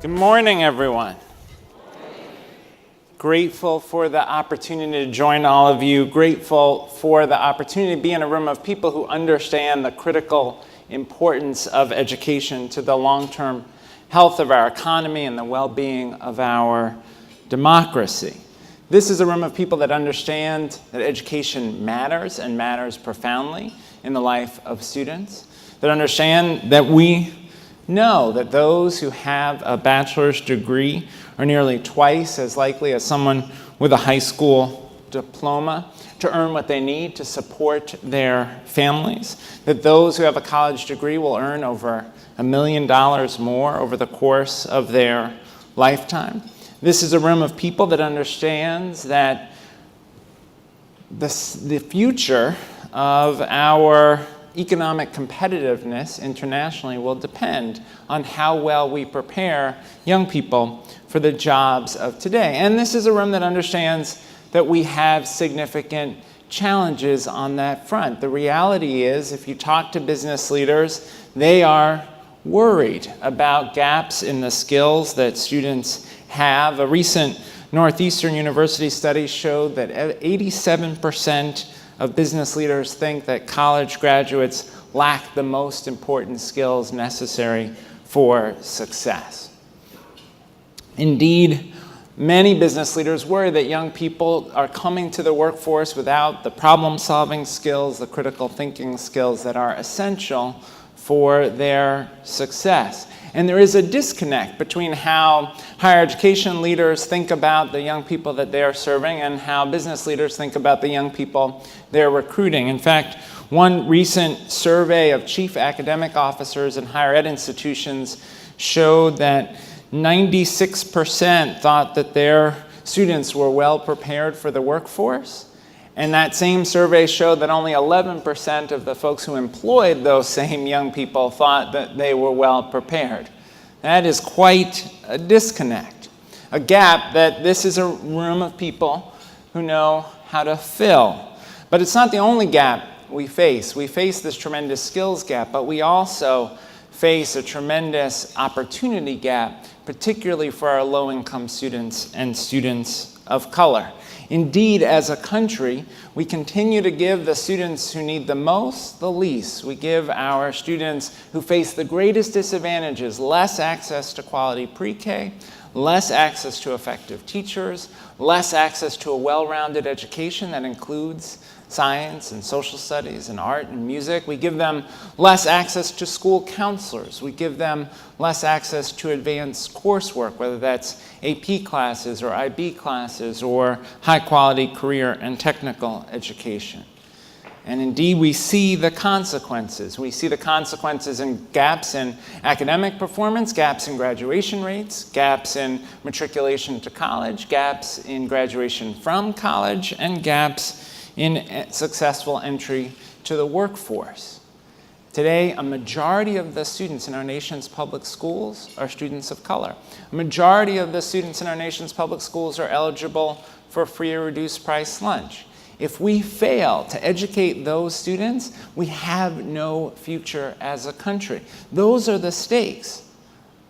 Good morning, everyone. Grateful for the opportunity to join all of you. Grateful for the opportunity to be in a room of people who understand the critical importance of education to the long-term health of our economy and the well-being of our democracy. This is a room of people that understand that education matters and matters profoundly in the life of students, that understand that we know that those who have a bachelor's degree are nearly twice as likely as someone with a high school diploma to earn what they need to support their families, that those who have a college degree will earn over $1 million more over the course of their lifetime. This is a room of people that understands that the future of our economic competitiveness internationally will depend on how well we prepare young people for the jobs of today. And this is a room that understands that we have significant challenges on that front. The reality is, if you talk to business leaders, they are worried about gaps in the skills that students have. A recent Northeastern University study showed that 87% of business leaders think that college graduates lack the most important skills necessary for success. Indeed, many business leaders worry that young people are coming to the workforce without the problem-solving skills, the critical thinking skills that are essential for their success. And there is a disconnect between how higher education leaders think about the young people that they are serving and how business leaders think about the young people they're recruiting. In fact, one recent survey of chief academic officers in higher ed institutions showed that 96% thought that their students were well prepared for the workforce. And that same survey showed that only 11% of the folks who employed those same young people thought that they were well prepared. That is quite a disconnect, a gap that this is a room of people who know how to fill. But it's not the only gap we face. We face this tremendous skills gap, but we also face a tremendous opportunity gap, particularly for our low-income students and students of color. Indeed, as a country, we continue to give the students who need the most the least. We give our students who face the greatest disadvantages less access to quality pre-K, less access to effective teachers, less access to a well-rounded education that includes science and social studies and art and music. We give them less access to school counselors. We give them less access to advanced coursework, whether that's AP classes or IB classes or high-quality career and technical education. And indeed, we see the consequences. We see the consequences in gaps in academic performance, gaps in graduation rates, gaps in matriculation to college, gaps in graduation from college, and gaps in successful entry to the workforce. Today, a majority of the students in our nation's public schools are students of color. A majority of the students in our nation's public schools are eligible for free or reduced price lunch. If we fail to educate those students, we have no future as a country. Those are the stakes.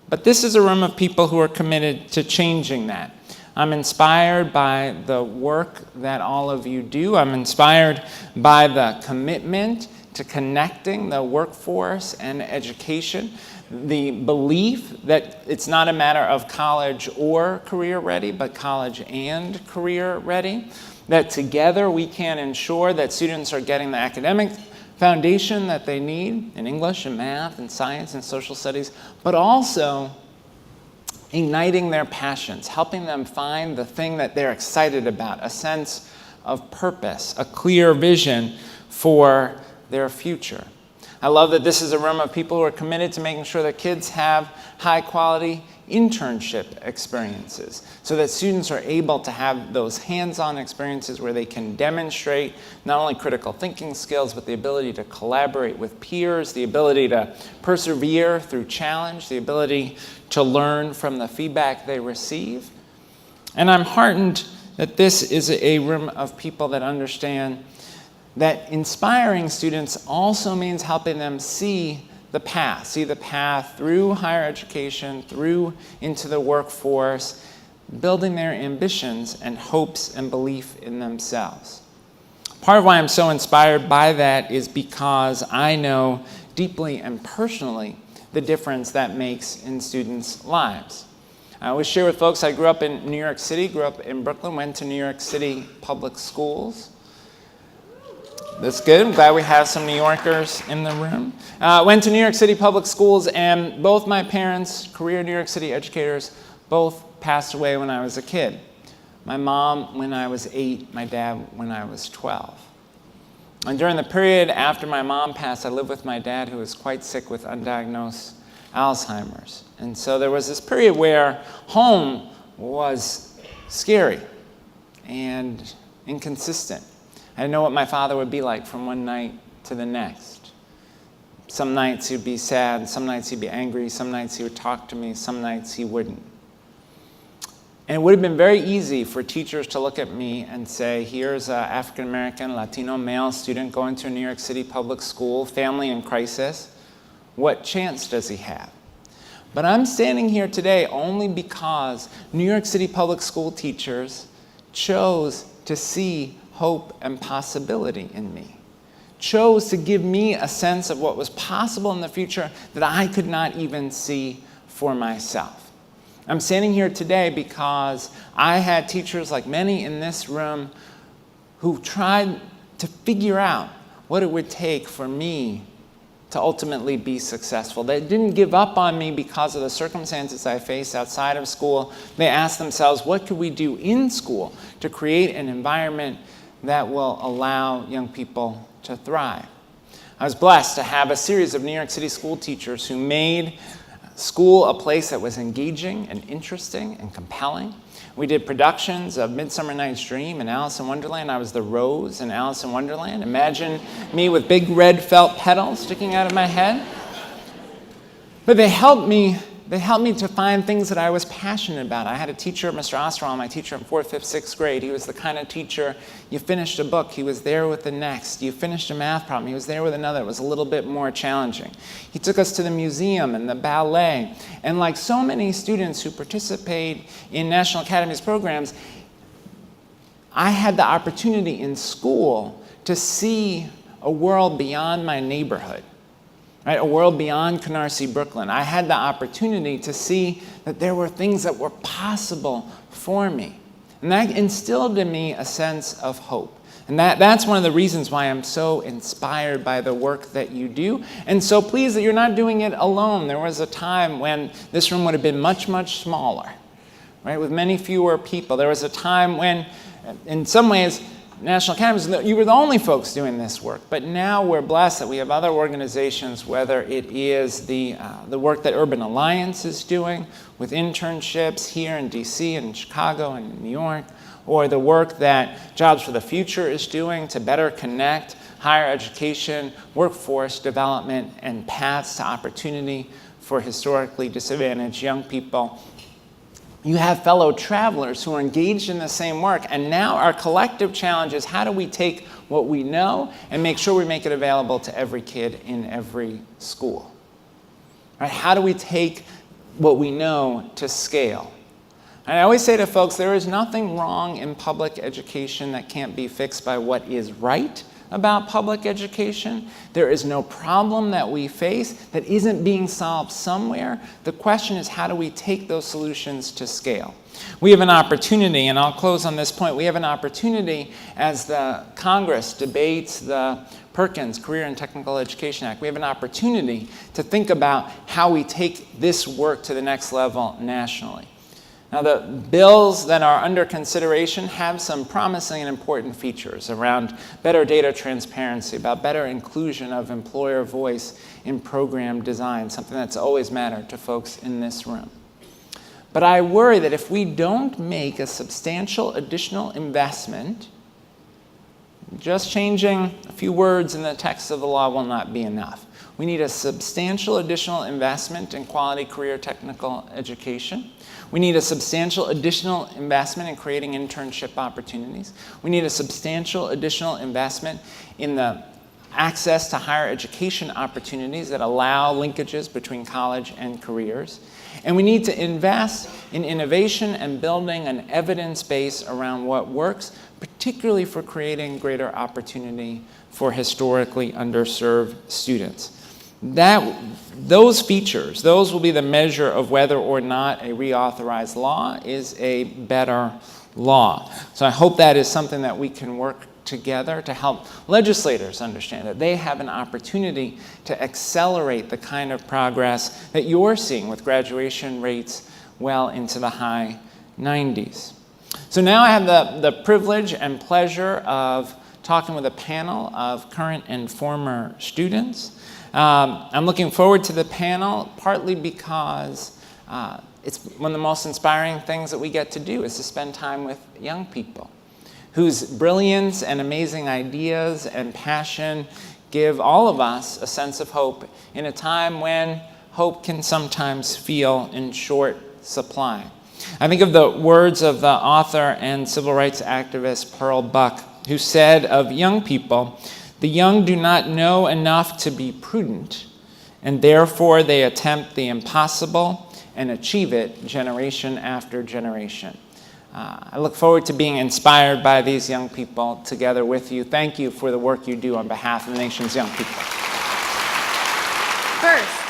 But this is a room of people who are committed to changing that. I'm inspired by the work that all of you do. I'm inspired by the commitment to connecting the workforce and education, the belief that it's not a matter of college or career ready, but college and career ready, that together we can ensure that students are getting the academic foundation that they need in English and math and science and social studies, but also igniting their passions, helping them find the thing that they're excited about, a sense of purpose, a clear vision for their future. I love that this is a room of people who are committed to making sure that kids have high-quality internship experiences so that students are able to have those hands-on experiences where they can demonstrate not only critical thinking skills, but the ability to collaborate with peers, the ability to persevere through challenge, the ability to learn from the feedback they receive. And I'm heartened that this is a room of people that understand that inspiring students also means helping them see the path, see the path through higher education, through into the workforce, building their ambitions and hopes and belief in themselves. Part of why I'm so inspired by that is because I know deeply and personally the difference that makes in students' lives. I always share with folks, I grew up in New York City, grew up in Brooklyn, went to New York City public schools. That's good. I'm glad we have some New Yorkers in the room. Went to New York City public schools, and both my parents, career New York City educators, both passed away when I was a kid. My mom when I was 8, my dad when I was 12. And during the period after my mom passed, I lived with my dad, who was quite sick with undiagnosed Alzheimer's. And so there was this period where home was scary and inconsistent. I didn't know what my father would be like from one night to the next. Some nights he'd be sad, some nights he'd be angry, some nights he would talk to me, some nights he wouldn't. And it would have been very easy for teachers to look at me and say, here's an African-American, Latino male student going to a New York City public school, family in crisis. What chance does he have? But I'm standing here today only because New York City public school teachers chose to see hope and possibility in me, chose to give me a sense of what was possible in the future that I could not even see for myself. I'm standing here today because I had teachers like many in this room who tried to figure out what it would take for me to ultimately be successful. They didn't give up on me because of the circumstances I faced outside of school. They asked themselves, what could we do in school to create an environment that will allow young people to thrive? I was blessed to have a series of New York City school teachers who made school a place that was engaging and interesting and compelling. We did productions of Midsummer Night's Dream and Alice in Wonderland. I was the Rose in Alice in Wonderland. Imagine me with big red felt petals sticking out of my head. But they helped me to find things that I was passionate about. I had a teacher, Mr. Osterwald, my teacher in 4th, 5th, 6th grade. He was the kind of teacher, you finished a book, he was there with the next. You finished a math problem, he was there with another. It was a little bit more challenging. He took us to the museum and the ballet. And like so many students who participate in National Academies programs, I had the opportunity in school to see a world beyond my neighborhood. Right, a world beyond Canarsie, Brooklyn. I had the opportunity to see that there were things that were possible for me. And that instilled in me a sense of hope. And that's one of the reasons why I'm so inspired by the work that you do. And so pleased that you're not doing it alone. There was a time when this room would have been much, much smaller, right, with many fewer people. There was a time when, in some ways, National Academies, you were the only folks doing this work, but now we're blessed that we have other organizations, whether it is the work that Urban Alliance is doing with internships here in DC and Chicago and New York, or the work that Jobs for the Future is doing to better connect higher education, workforce development, and paths to opportunity for historically disadvantaged young people. You have fellow travelers who are engaged in the same work, and now our collective challenge is how do we take what we know and make sure we make it available to every kid in every school? Right? How do we take what we know to scale? And I always say to folks, there is nothing wrong in public education that can't be fixed by what is right about public education. There is no problem that we face that isn't being solved somewhere. The question is, how do we take those solutions to scale? We have an opportunity, and I'll close on this point, we have an opportunity as the Congress debates the Perkins Career and Technical Education Act, we have an opportunity to think about how we take this work to the next level nationally. Now, the bills that are under consideration have some promising and important features around better data transparency, about better inclusion of employer voice in program design, something that's always mattered to folks in this room. But I worry that if we don't make a substantial additional investment, just changing a few words in the text of the law will not be enough. We need a substantial additional investment in quality career technical education. We need a substantial additional investment in creating internship opportunities. We need a substantial additional investment in the access to higher education opportunities that allow linkages between college and careers. And we need to invest in innovation and building an evidence base around what works, particularly for creating greater opportunity for historically underserved students. Those features, those will be the measure of whether or not a reauthorized law is a better law. So I hope that is something that we can work together to help legislators understand that they have an opportunity to accelerate the kind of progress that you're seeing with graduation rates well into the high 90s. So now I have the privilege and pleasure of talking with a panel of current and former students. I'm looking forward to the panel partly because it's one of the most inspiring things that we get to do is to spend time with young people whose brilliance and amazing ideas and passion give all of us a sense of hope in a time when hope can sometimes feel in short supply. I think of the words of the author and civil rights activist Pearl Buck, who said of young people, "The young do not know enough to be prudent, and therefore they attempt the impossible and achieve it generation after generation." I look forward to being inspired by these young people together with you. Thank you for the work you do on behalf of the nation's young people. First,